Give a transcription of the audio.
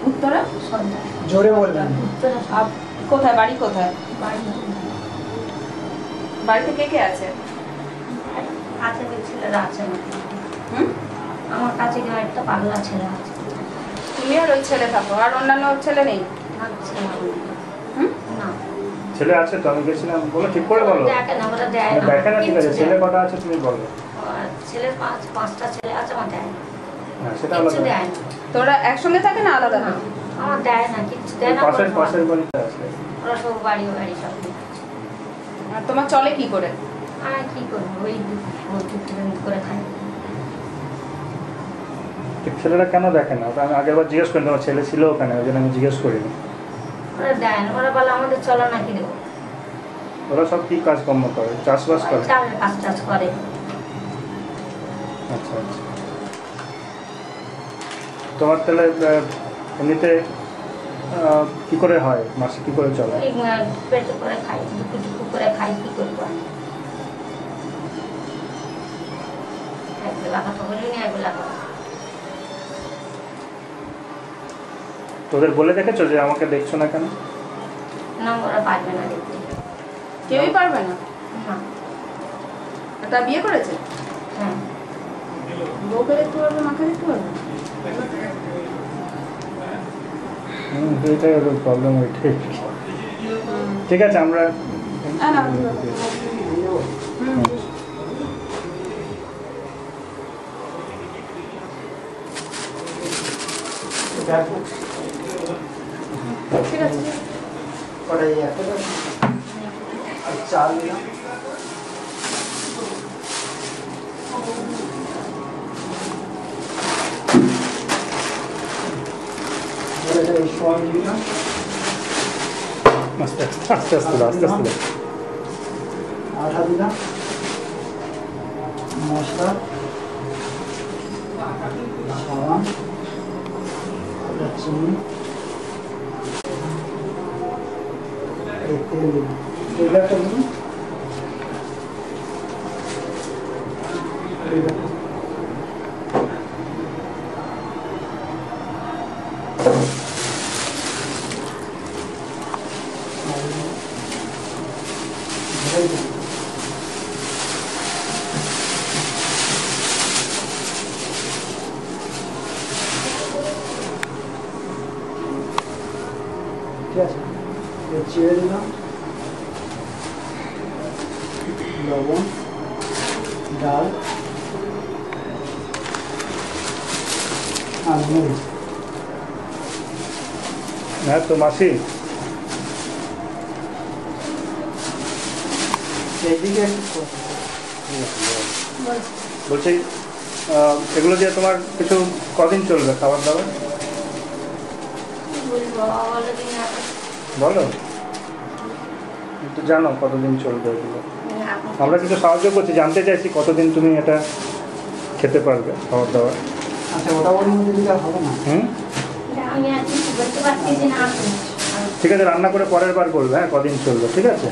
উত্তরা জোরে বলবেন। কোথায় বাড়ি কোথায়? বাড়িতে কে কে আছে? আছে ছেলেরা আছে আমার কাছে একটা পাগলা ছেলে আছে। তুমি আর ওই ছেলে থাকো, আর অন্যান্য ছেলে নেই? না ছেলে আছে তো, আমি গেছিলাম। বলো ঠিক করে বলো। দেখে না, ওরা দেয় না। দেখে না, ঠিক আছে। ছেলে কটা আছে তুমি বলো। ছেলের পাঁচটা ছেলে আছে, আমার দেয় না। হ্যাঁ, সেটা কিছু আলাদা। দেয় না। তোরা একসঙ্গে থাকে না আলাদা থাকে? আমার দেয় না, কিছু দেয় না। পাশের বাড়িতে আছে। ওরা সব বাড়ি বাড়ি সব আছে। আর তোমার চলে কি করে? আর কি করবো, ওই করে খাই। ছেলেরা কেন দেখে না? ওটা আমি আগেরবার জিজ্ঞেস করি, তোমার ছেলে ছিল ওখানে, ওই জন্য আমি জিজ্ঞেস করিনি। ওরা দেয় না, ওরা বলে আমাদের চলো না কি দেবো। ওরা সব কি কাজকর্ম করে? চাষবাস করে? কাজ টাজ করে। আচ্ছা আচ্ছা। তোমার তাহলে এমনিতে কি করে হয়, মাসে কি করে চলে? পেটে করে খাই, টুকু করে খাই, কি করবো। একবেলা কথা বলিনি, একবেলা কথা। তোদের বলে দেখেছো যে আমাকে দেখছো না কেন? না, ওরা পারবে না দেখতে। কেউই পারবে না? না। তা বিয়ে করেছে? হ্যাঁ। বউকে দেখতে পারবে, মাকে দেখতে পারবে? এটাই ওদের প্রবলেম। ওইটাই ঠিক আছে। আমরা ঠিক আছে। চাল দিলাম। আস্তে আস্তে আস্তে আস্তে আটা দিলাম, মশলা, সাবান, চিনি, তেল দিলাম। তেলটা দিলাম। ঠিক আছে, চিড়ে দিলাম, লবণ, ডাল আর মরিচ। হ্যাঁ তো মাসি, এইদিকে একটু বলছি এগুলো দিয়ে তোমার কিছু কদিন চলবে খাবার দাবার? বলো একটু, জানো কতদিন চলবে এগুলো? আমরা কিছু সাহায্য করছি, জানতে চাইছি কতদিন তুমি এটা খেতে পারবে খাবার দাবার। আচ্ছা, ওটা ওর মধ্যে দিলে হবে না? আমি আর কিছু বলতে পারছি না। ঠিক আছে, রান্না করে পরের বার বলবে। হ্যাঁ, কদিন চলবে, ঠিক আছে।